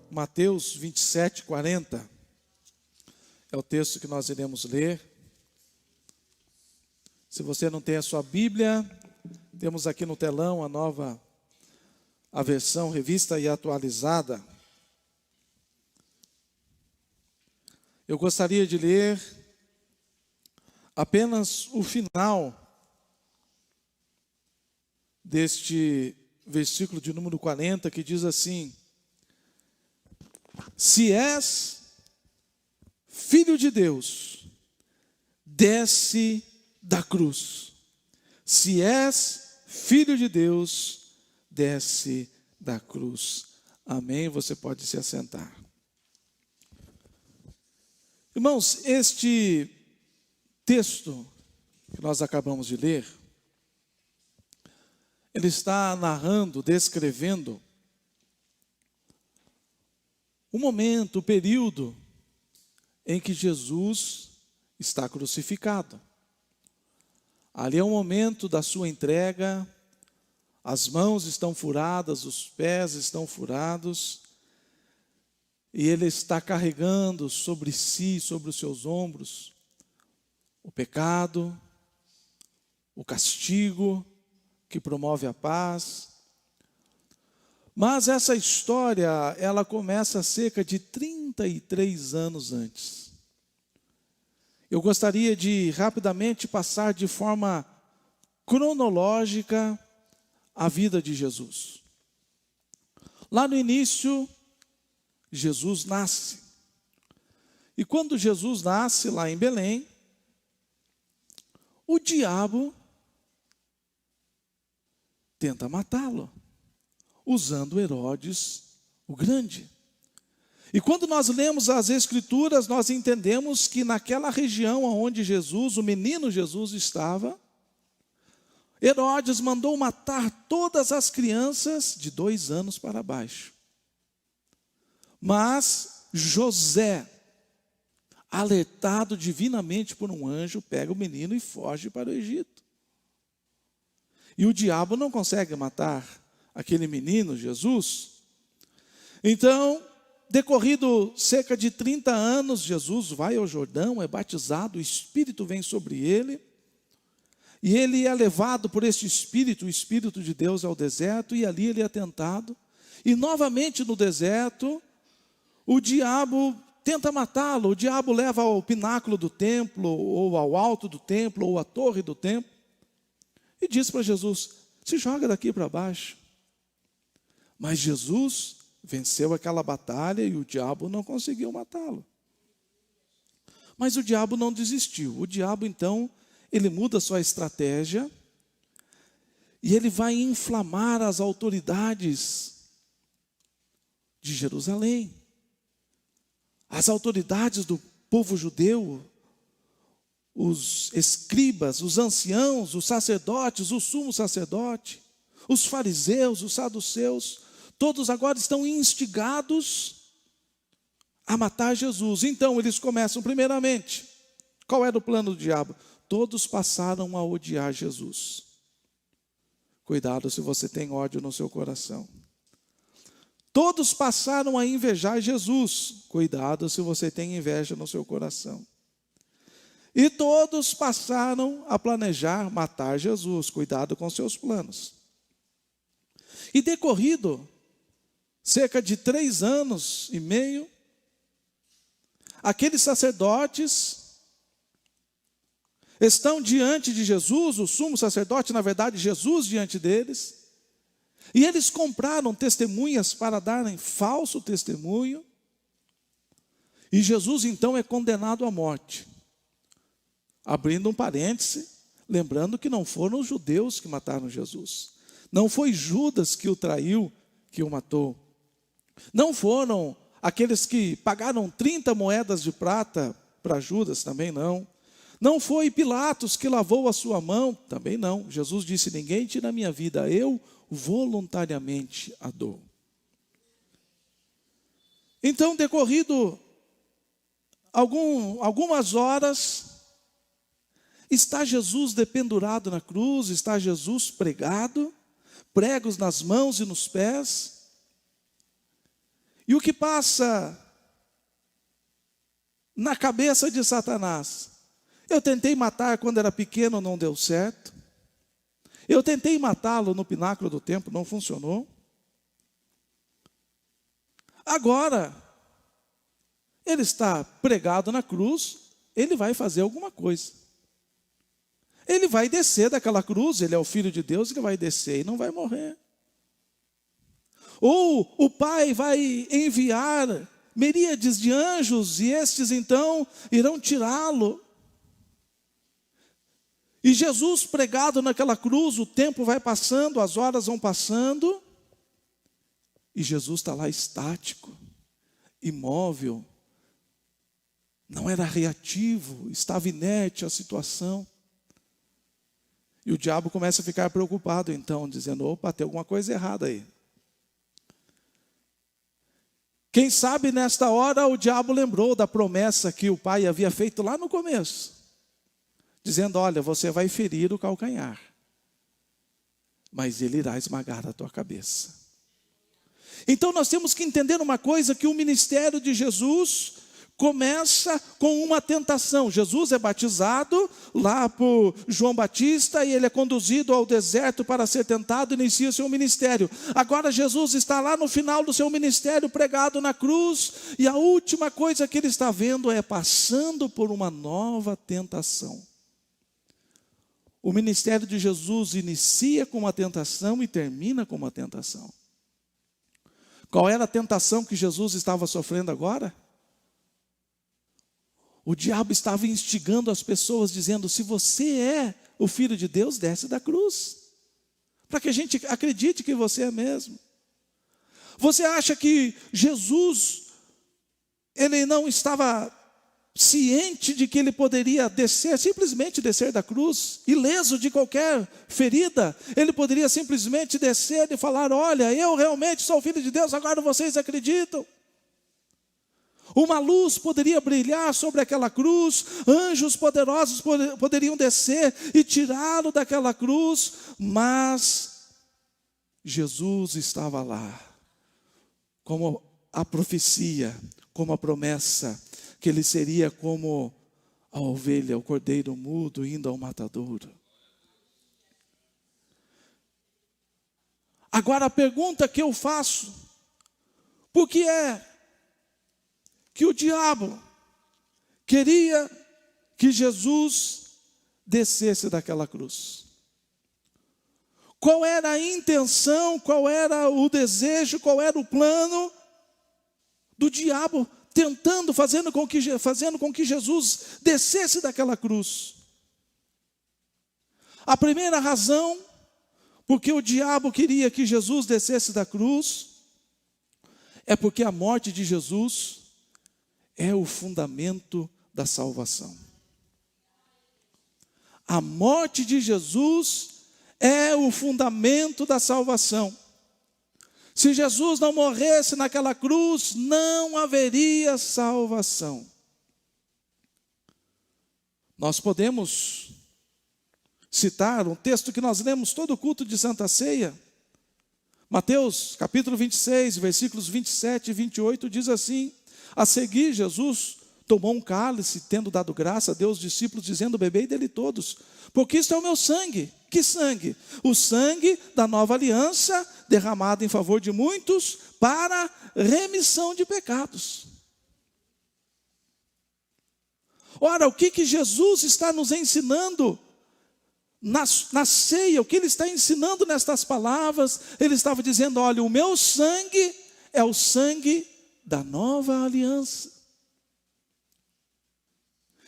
Mateus 27, 40. É o texto que nós iremos ler. Se você não tem a sua Bíblia, temos aqui no telão a versão revista e atualizada. Eu gostaria de ler apenas o final deste versículo de número 40, que diz assim: se és filho de Deus, desce da cruz. Se és filho de Deus, desce da cruz. Amém? Você pode se assentar. Irmãos, este texto que nós acabamos de ler, ele está narrando, descrevendo o momento, o período em que Jesus está crucificado. Ali é o momento da sua entrega, as mãos estão furadas, os pés estão furados, e ele está carregando sobre si, sobre os seus ombros, o pecado, o castigo que promove a paz. Mas essa história, ela começa cerca de 33 anos antes. Eu gostaria de rapidamente passar de forma cronológica a vida de Jesus. Lá no início, Jesus nasce. E quando Jesus nasce lá em Belém, o diabo tenta matá-lo, usando Herodes o Grande. E quando nós lemos as Escrituras, nós entendemos que naquela região onde Jesus, o menino Jesus estava, Herodes mandou matar todas as crianças de 2 anos para baixo. Mas José, alertado divinamente por um anjo, pega o menino e foge para o Egito. E o diabo não consegue matar aquele menino, Jesus. Então, decorrido cerca de 30 anos, Jesus vai ao Jordão, é batizado, o Espírito vem sobre ele, e ele é levado por este Espírito, o Espírito de Deus, ao deserto, e ali ele é tentado. E novamente no deserto, o diabo tenta matá-lo. O diabo leva ao pináculo do templo, ou ao alto do templo, ou à torre do templo, e diz para Jesus: se joga daqui para baixo. Mas Jesus venceu aquela batalha e o diabo não conseguiu matá-lo. Mas o diabo não desistiu. O diabo, então, ele muda sua estratégia e ele vai inflamar as autoridades de Jerusalém. As autoridades do povo judeu, os escribas, os anciãos, os sacerdotes, o sumo sacerdote, os fariseus, os saduceus, todos agora estão instigados a matar Jesus. Então eles começam primeiramente. Qual era o plano do diabo? Todos passaram a odiar Jesus. Cuidado se você tem ódio no seu coração. Todos passaram a invejar Jesus. Cuidado se você tem inveja no seu coração. E todos passaram a planejar matar Jesus. Cuidado com seus planos. E decorrido cerca de 3 anos e meio, aqueles sacerdotes estão diante de Jesus, o sumo sacerdote, na verdade, Jesus diante deles, e eles compraram testemunhas para darem falso testemunho, e Jesus então é condenado à morte. Abrindo um parêntese, lembrando que não foram os judeus que mataram Jesus, não foi Judas que o traiu, que o matou, não foram aqueles que pagaram 30 moedas de prata para Judas, também não. Não foi Pilatos que lavou a sua mão, também não. Jesus disse: ninguém tira a minha vida, eu voluntariamente a dou. Então, decorrido algumas horas, está Jesus dependurado na cruz, está Jesus pregado, pregos nas mãos e nos pés. E o que passa na cabeça de Satanás? Eu tentei matar quando era pequeno, não deu certo. Eu tentei matá-lo no pináculo do templo, não funcionou. Agora, ele está pregado na cruz, ele vai fazer alguma coisa. Ele vai descer daquela cruz, ele é o Filho de Deus, ele vai descer e não vai morrer. Ou o Pai vai enviar miríades de anjos e estes então irão tirá-lo. E Jesus pregado naquela cruz, o tempo vai passando, as horas vão passando, e Jesus está lá estático, imóvel, não era reativo, estava inerte à situação. E o diabo começa a ficar preocupado então, dizendo, opa, tem alguma coisa errada aí. Quem sabe nesta hora o diabo lembrou da promessa que o pai havia feito lá no começo, dizendo, olha, você vai ferir o calcanhar, mas ele irá esmagar a tua cabeça. Então nós temos que entender uma coisa, que o ministério de Jesus começa com uma tentação. Jesus é batizado lá por João Batista e ele é conduzido ao deserto para ser tentado e inicia seu ministério. Agora Jesus está lá no final do seu ministério, pregado na cruz, e a última coisa que ele está vendo é passando por uma nova tentação. O ministério de Jesus inicia com uma tentação e termina com uma tentação. Qual era a tentação que Jesus estava sofrendo agora? O diabo estava instigando as pessoas, dizendo, se você é o Filho de Deus, desce da cruz, para que a gente acredite que você é mesmo. Você acha que Jesus, ele não estava ciente de que ele poderia descer, simplesmente descer da cruz, ileso de qualquer ferida? Ele poderia simplesmente descer e falar, olha, eu realmente sou o Filho de Deus, agora vocês acreditam? Uma luz poderia brilhar sobre aquela cruz, anjos poderosos poderiam descer e tirá-lo daquela cruz, mas Jesus estava lá, como a profecia, como a promessa, que ele seria como a ovelha, o cordeiro mudo indo ao matadouro. Agora a pergunta que eu faço, por que é que o diabo queria que Jesus descesse daquela cruz? Qual era a intenção, qual era o desejo, qual era o plano do diabo tentando, fazendo com que Jesus descesse daquela cruz? A primeira razão, porque o diabo queria que Jesus descesse da cruz, é porque a morte de Jesus é o fundamento da salvação. A morte de Jesus é o fundamento da salvação. Se Jesus não morresse naquela cruz, não haveria salvação. Nós podemos citar um texto que nós lemos todo o culto de Santa Ceia. Mateus capítulo 26, versículos 27 e 28 diz assim: a seguir, Jesus tomou um cálice, tendo dado graça a Deus, os discípulos, dizendo, bebei dele todos, porque isto é o meu sangue. Que sangue? O sangue da nova aliança, derramado em favor de muitos, para remissão de pecados. Ora, o que Jesus está nos ensinando na ceia? O que ele está ensinando nestas palavras? Ele estava dizendo, olha, o meu sangue é o sangue da nova aliança.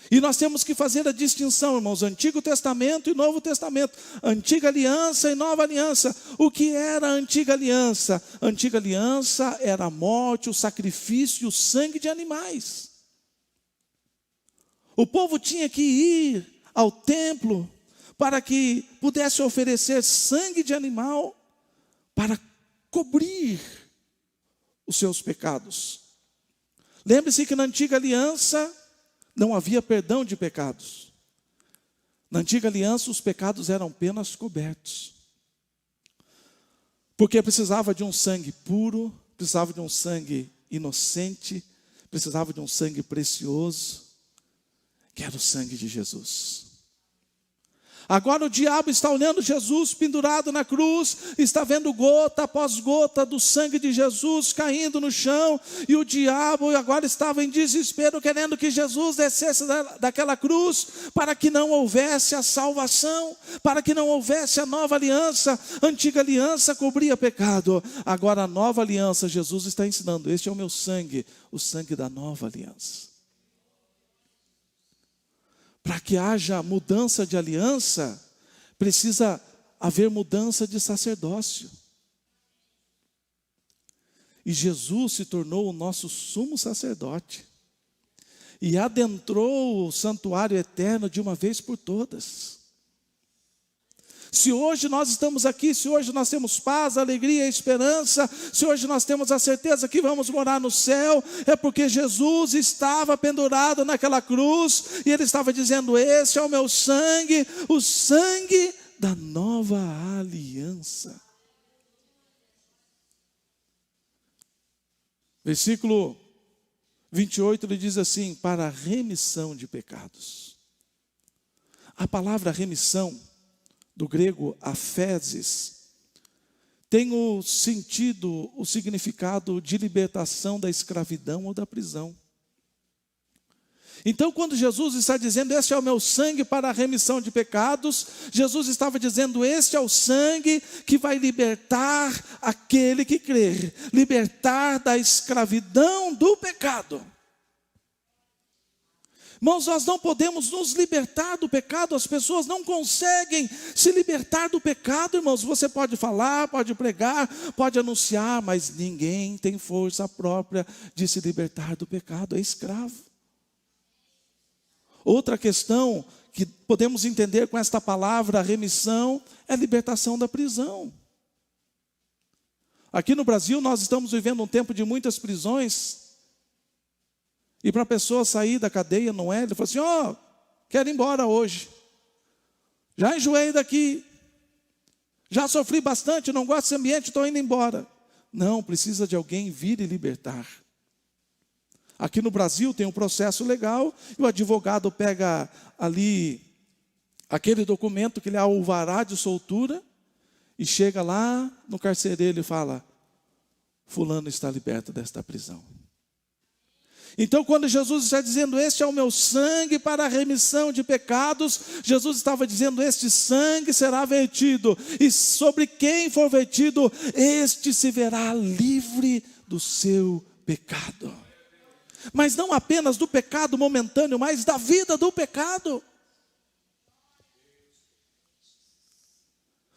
E nós temos que fazer a distinção, irmãos, Antigo Testamento e Novo Testamento, Antiga Aliança e Nova Aliança. O que era a Antiga Aliança? A Antiga Aliança era a morte, o sacrifício e o sangue de animais. O povo tinha que ir ao templo para que pudesse oferecer sangue de animal para cobrir os seus pecados. Lembre-se que na Antiga Aliança não havia perdão de pecados. Na Antiga Aliança os pecados eram apenas cobertos. Porque precisava de um sangue puro, precisava de um sangue inocente, precisava de um sangue precioso, que era o sangue de Jesus. Agora o diabo está olhando Jesus pendurado na cruz, está vendo gota após gota do sangue de Jesus caindo no chão, e o diabo agora estava em desespero, querendo que Jesus descesse daquela cruz, para que não houvesse a salvação, para que não houvesse a nova aliança. A antiga aliança cobria pecado, agora a nova aliança, Jesus está ensinando: este é o meu sangue, o sangue da nova aliança. Para que haja mudança de aliança, precisa haver mudança de sacerdócio. E Jesus se tornou o nosso sumo sacerdote. E adentrou o santuário eterno de uma vez por todas. Se hoje nós estamos aqui, se hoje nós temos paz, alegria, esperança, se hoje nós temos a certeza que vamos morar no céu, é porque Jesus estava pendurado naquela cruz, e Ele estava dizendo: esse é o meu sangue, o sangue da nova aliança. Versículo 28, ele diz assim: para a remissão de pecados. A palavra remissão, do grego aphesis, tem o sentido, o significado de libertação da escravidão ou da prisão. Então, quando Jesus está dizendo: este é o meu sangue para a remissão de pecados, Jesus estava dizendo: este é o sangue que vai libertar aquele que crer, libertar da escravidão do pecado. Irmãos, nós não podemos nos libertar do pecado, as pessoas não conseguem se libertar do pecado, irmãos. Você pode falar, pode pregar, pode anunciar, mas ninguém tem força própria de se libertar do pecado, é escravo. Outra questão que podemos entender com esta palavra remissão é a libertação da prisão. Aqui no Brasil nós estamos vivendo um tempo de muitas prisões. E para a pessoa sair da cadeia, não é? Ele fala assim: quero ir embora hoje. Já enjoei daqui. Já sofri bastante, não gosto desse ambiente, estou indo embora. Não, precisa de alguém vir e libertar. Aqui no Brasil tem um processo legal, e o advogado pega ali aquele documento que ele é o alvará de soltura, e chega lá no carcereiro e fala: fulano está liberto desta prisão. Então, quando Jesus está dizendo: este é o meu sangue para a remissão de pecados, Jesus estava dizendo: este sangue será vertido, e sobre quem for vertido, este se verá livre do seu pecado. Mas não apenas do pecado momentâneo, mas da vida do pecado.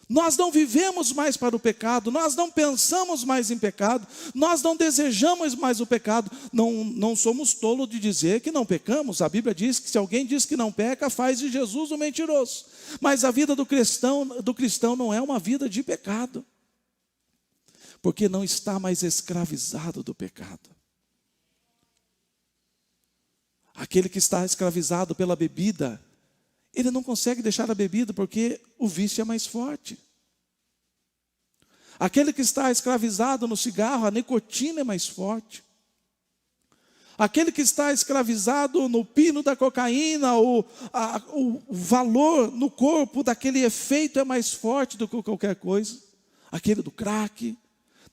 Nós não vivemos mais para o pecado, nós não pensamos mais em pecado, nós não desejamos mais o pecado. Não somos tolos de dizer que não pecamos. A Bíblia diz que se alguém diz que não peca, faz de Jesus um mentiroso. Mas a vida do cristão não é uma vida de pecado, porque não está mais escravizado do pecado. Aquele que está escravizado pela bebida, ele não consegue deixar a bebida porque o vício é mais forte. Aquele que está escravizado no cigarro, a nicotina é mais forte. Aquele que está escravizado no pino da cocaína, o valor no corpo daquele efeito é mais forte do que qualquer coisa. Aquele do crack,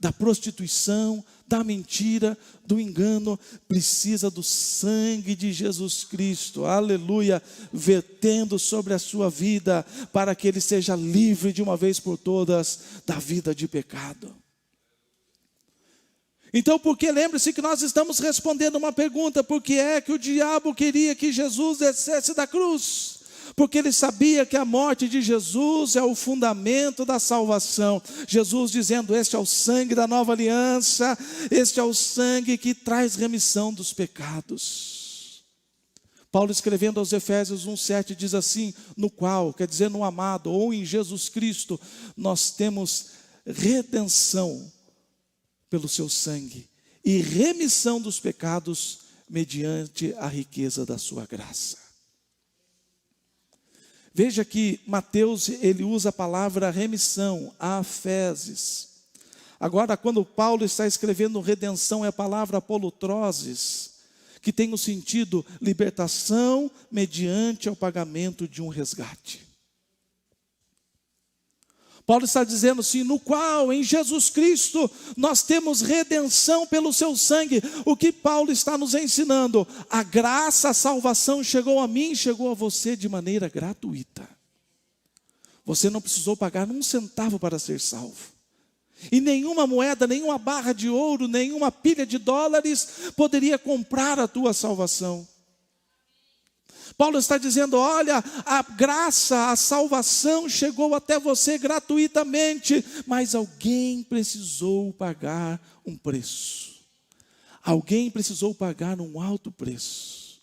da prostituição, da mentira, do engano, precisa do sangue de Jesus Cristo, aleluia, vertendo sobre a sua vida, para que ele seja livre de uma vez por todas da vida de pecado. Então, porque lembre-se que nós estamos respondendo uma pergunta: por que é que o diabo queria que Jesus descesse da cruz? Porque ele sabia que a morte de Jesus é o fundamento da salvação. Jesus dizendo: este é o sangue da nova aliança, este é o sangue que traz remissão dos pecados. Paulo, escrevendo aos Efésios 1:7, diz assim: no qual, quer dizer no amado, ou em Jesus Cristo, nós temos redenção pelo seu sangue e remissão dos pecados mediante a riqueza da sua graça. Veja que Mateus, ele usa a palavra remissão, aphesis. Agora, quando Paulo está escrevendo redenção, é a palavra apolutroses, que tem o sentido libertação mediante ao pagamento de um resgate. Paulo está dizendo assim, no qual, em Jesus Cristo, nós temos redenção pelo seu sangue. O que Paulo está nos ensinando? A graça, a salvação chegou a mim, chegou a você de maneira gratuita. Você não precisou pagar um centavo para ser salvo. E nenhuma moeda, nenhuma barra de ouro, nenhuma pilha de dólares poderia comprar a tua salvação. Paulo está dizendo, olha, a graça, a salvação chegou até você gratuitamente, mas alguém precisou pagar um preço. Alguém precisou pagar um alto preço.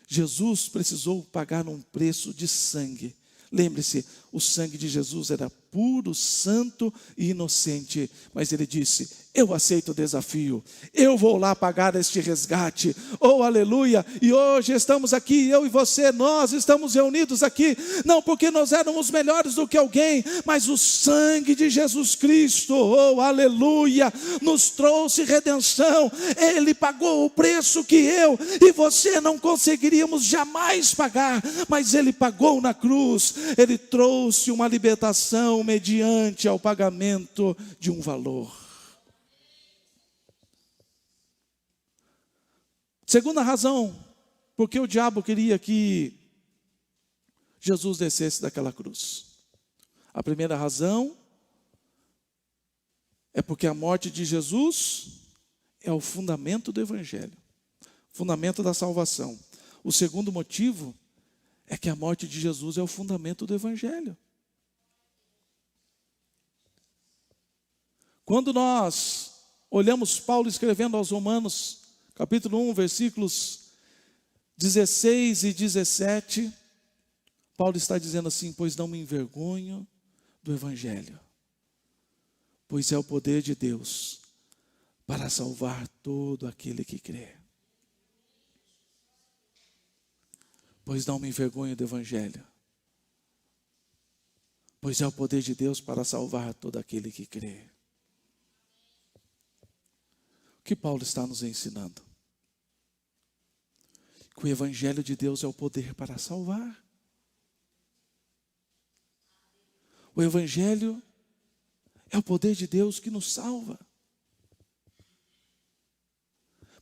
Jesus precisou pagar um preço de sangue. Lembre-se, o sangue de Jesus era puro, santo e inocente, mas ele disse, eu aceito o desafio, eu vou lá pagar este resgate, oh aleluia, e hoje estamos aqui, eu e você, nós estamos reunidos aqui, não porque nós éramos melhores do que alguém, mas o sangue de Jesus Cristo, oh aleluia, nos trouxe redenção, ele pagou o preço que eu e você não conseguiríamos jamais pagar, mas ele pagou na cruz, ele trouxe uma libertação mediante ao pagamento de um valor. Segunda razão, porque o diabo queria que Jesus descesse daquela cruz. A primeira razão é porque a morte de Jesus é o fundamento do evangelho, fundamento da salvação. O segundo motivo é que a morte de Jesus é o fundamento do evangelho. Quando nós olhamos Paulo escrevendo aos Romanos, capítulo 1, versículos 16 e 17, Paulo está dizendo assim, pois não me envergonho do evangelho, pois é o poder de Deus para salvar todo aquele que crê. Pois não me envergonho do evangelho, pois é o poder de Deus para salvar todo aquele que crê. O que Paulo está nos ensinando? Que o evangelho de Deus é o poder para salvar. O evangelho é o poder de Deus que nos salva.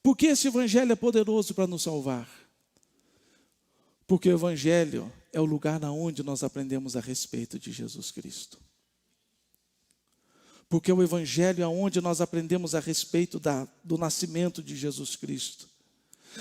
Por que esse evangelho é poderoso para nos salvar? Porque o evangelho é o lugar onde nós aprendemos a respeito de Jesus Cristo. Porque o evangelho é onde nós aprendemos a respeito do nascimento de Jesus Cristo.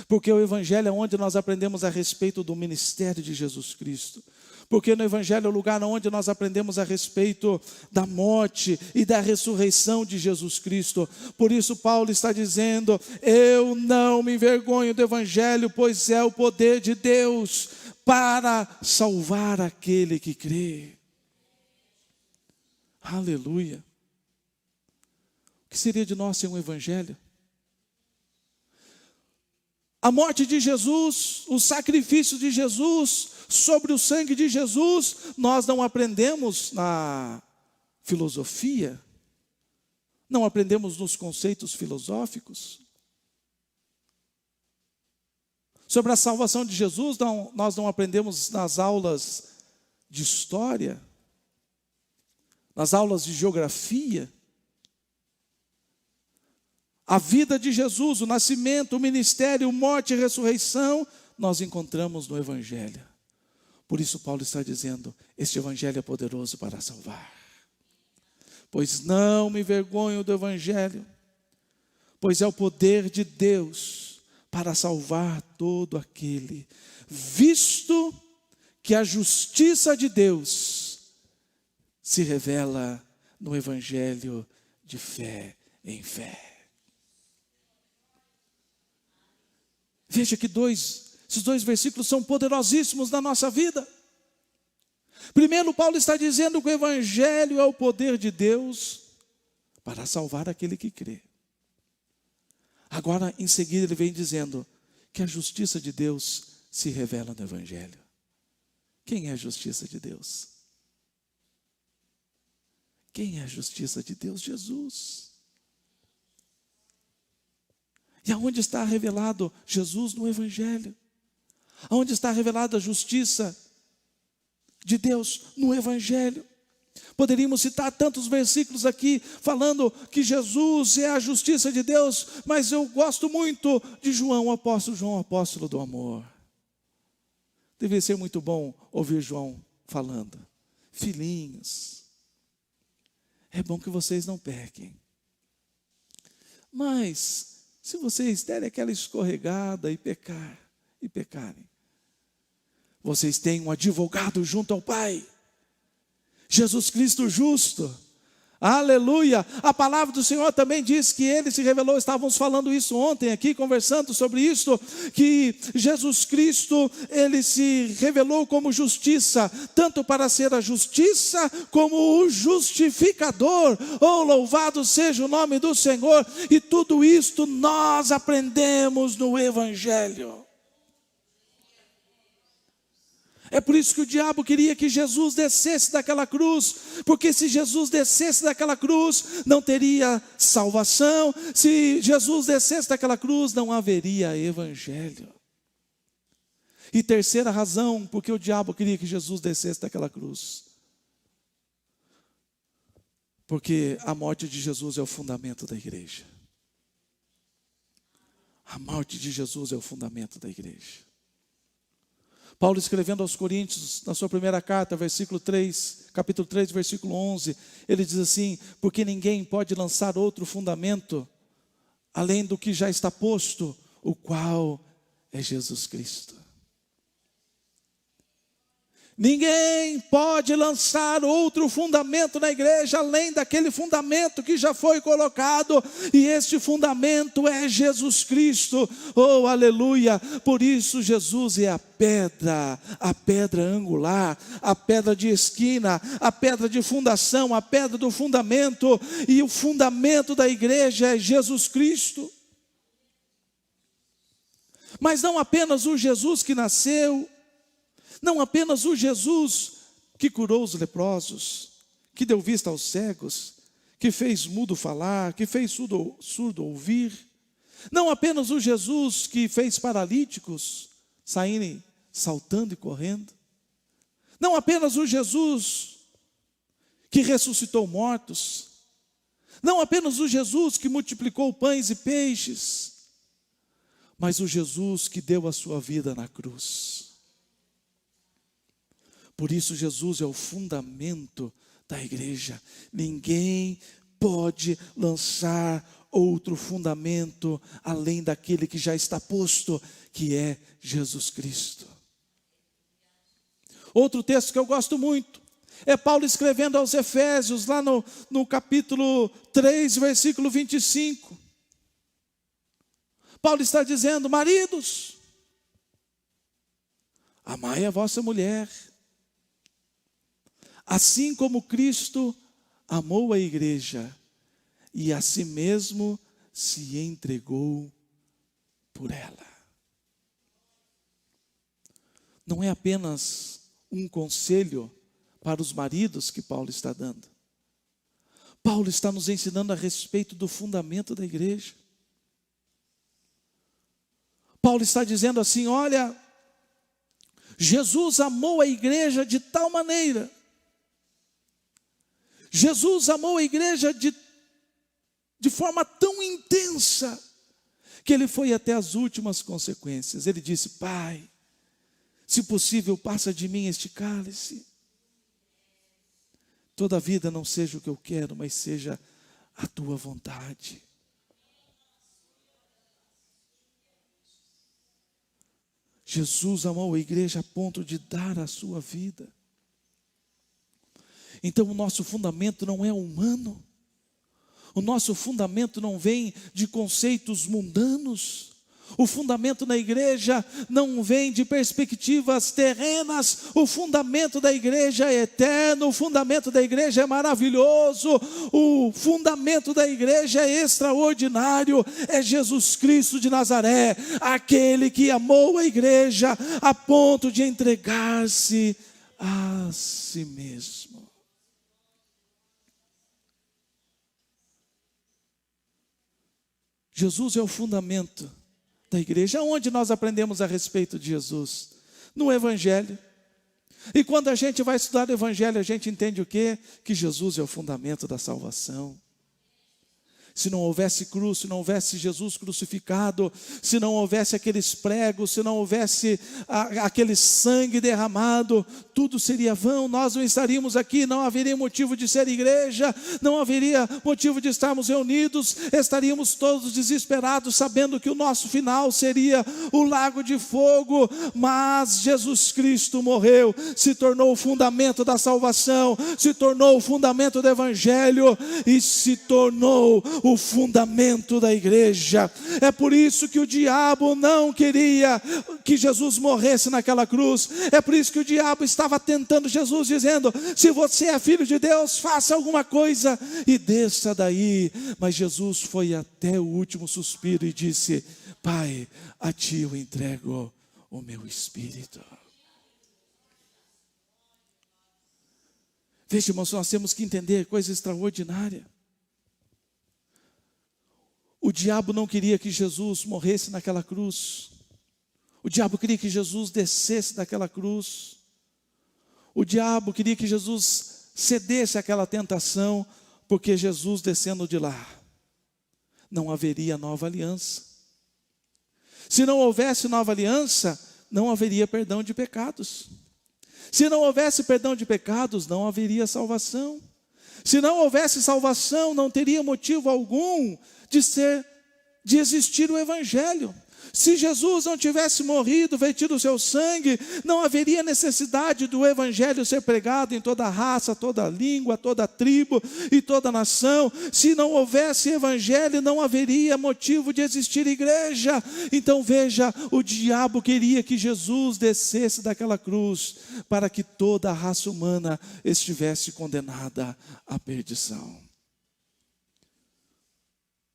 Porque o evangelho é onde nós aprendemos a respeito do ministério de Jesus Cristo. Porque no evangelho é o lugar onde nós aprendemos a respeito da morte e da ressurreição de Jesus Cristo. Por isso Paulo está dizendo, eu não me envergonho do evangelho, pois é o poder de Deus para salvar aquele que crê. Aleluia. O que seria de nós sem um evangelho? A morte de Jesus, o sacrifício de Jesus, sobre o sangue de Jesus, nós não aprendemos na filosofia, não aprendemos nos conceitos filosóficos. Sobre a salvação de Jesus, nós não aprendemos nas aulas de história, nas aulas de geografia. A vida de Jesus, o nascimento, o ministério, morte e ressurreição, nós encontramos no evangelho. Por isso Paulo está dizendo, este evangelho é poderoso para salvar. Pois não me envergonho do evangelho, pois é o poder de Deus para salvar todo aquele, visto que a justiça de Deus se revela no evangelho de fé em fé. Veja que esses dois versículos são poderosíssimos na nossa vida. Primeiro, Paulo está dizendo que o evangelho é o poder de Deus para salvar aquele que crê. Agora, em seguida, ele vem dizendo que a justiça de Deus se revela no evangelho. Quem é a justiça de Deus? Quem é a justiça de Deus? Jesus. E aonde está revelado Jesus no Evangelho? Aonde está revelada a justiça de Deus no Evangelho? Poderíamos citar tantos versículos aqui falando que Jesus é a justiça de Deus, mas eu gosto muito de João, apóstolo do amor. Deveria ser muito bom ouvir João falando: filhinhos, é bom que vocês não pequem, mas se vocês derem aquela escorregada e pecarem, vocês têm um advogado junto ao Pai, Jesus Cristo justo. Aleluia. A palavra do Senhor também diz que Ele se revelou. Estávamos falando isso ontem aqui, conversando sobre isso, que Jesus Cristo, Ele se revelou como justiça, tanto para ser a justiça como o justificador. Oh, louvado seja o nome do Senhor. E tudo isto nós aprendemos no Evangelho. É por isso que o diabo queria que Jesus descesse daquela cruz, porque se Jesus descesse daquela cruz, não teria salvação. Se Jesus descesse daquela cruz, não haveria evangelho. E terceira razão, porque o diabo queria que Jesus descesse daquela cruz, porque a morte de Jesus é o fundamento da igreja. A morte de Jesus é o fundamento da igreja. Paulo, escrevendo aos Coríntios, na sua primeira carta, capítulo 3, versículo 11, ele diz assim: porque ninguém pode lançar outro fundamento, além do que já está posto, o qual é Jesus Cristo. Ninguém pode lançar outro fundamento na igreja, além daquele fundamento que já foi colocado, e este fundamento é Jesus Cristo. Oh, aleluia! Por isso Jesus é a pedra angular, a pedra de esquina, a pedra de fundação, a pedra do fundamento, e o fundamento da igreja é Jesus Cristo. Mas não apenas o Jesus que nasceu, não apenas o Jesus que curou os leprosos, que deu vista aos cegos, que fez mudo falar, que fez surdo ouvir. Não apenas o Jesus que fez paralíticos saírem saltando e correndo. Não apenas o Jesus que ressuscitou mortos. Não apenas o Jesus que multiplicou pães e peixes, mas o Jesus que deu a sua vida na cruz. Por isso Jesus é o fundamento da igreja. Ninguém pode lançar outro fundamento além daquele que já está posto, que é Jesus Cristo. Outro texto que eu gosto muito é Paulo escrevendo aos Efésios, lá no capítulo 3, versículo 25. Paulo está dizendo: maridos, amai a vossa mulher, assim como Cristo amou a igreja e a si mesmo se entregou por ela. Não é apenas um conselho para os maridos que Paulo está dando. Paulo está nos ensinando a respeito do fundamento da igreja. Paulo está dizendo assim: olha, Jesus amou a igreja de tal maneira, Jesus amou a igreja de forma tão intensa, que ele foi até as últimas consequências. Ele disse: Pai, se possível, passa de mim este cálice. Todavia não seja o que eu quero, mas seja a tua vontade. Jesus amou a igreja a ponto de dar a sua vida. Então o nosso fundamento não é humano. O nosso fundamento não vem de conceitos mundanos. O fundamento da igreja não vem de perspectivas terrenas. O fundamento da igreja é eterno. O fundamento da igreja é maravilhoso. O fundamento da igreja é extraordinário. É Jesus Cristo de Nazaré, aquele que amou a igreja a ponto de entregar-se a si mesmo. Jesus é o fundamento da igreja. Onde nós aprendemos a respeito de Jesus? No Evangelho. E quando a gente vai estudar o Evangelho, a gente entende o quê? Que Jesus é o fundamento da salvação. Se não houvesse cruz, se não houvesse Jesus crucificado, se não houvesse aqueles pregos, se não houvesse aquele sangue derramado, tudo seria vão, nós não estaríamos aqui, não haveria motivo de ser igreja, não haveria motivo de estarmos reunidos, estaríamos todos desesperados, sabendo que o nosso final seria o lago de fogo, mas Jesus Cristo morreu, se tornou o fundamento da salvação, se tornou o fundamento do Evangelho e se tornou o fundamento da igreja. É por isso que o diabo não queria que Jesus morresse naquela cruz. É por isso que o diabo estava tentando Jesus, dizendo: se você é filho de Deus, faça alguma coisa e desça daí. Mas Jesus foi até o último suspiro e disse: Pai, a ti eu entrego o meu espírito. Veja, irmãos, nós temos que entender coisa extraordinária. O diabo não queria que Jesus morresse naquela cruz. O diabo queria que Jesus descesse daquela cruz. O diabo queria que Jesus cedesse àquela tentação, porque Jesus descendo de lá, não haveria nova aliança. Se não houvesse nova aliança, não haveria perdão de pecados. Se não houvesse perdão de pecados, não haveria salvação. Se não houvesse salvação, não teria motivo algum de existir o Evangelho. Se Jesus não tivesse morrido, vertido o seu sangue, não haveria necessidade do Evangelho ser pregado em toda raça, toda língua, toda tribo e toda nação. Se não houvesse Evangelho, não haveria motivo de existir igreja. Então veja, o diabo queria que Jesus descesse daquela cruz, para que toda a raça humana estivesse condenada à perdição.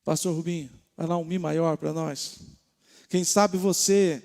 Pastor Rubinho, vai lá um Mi maior para nós. Quem sabe você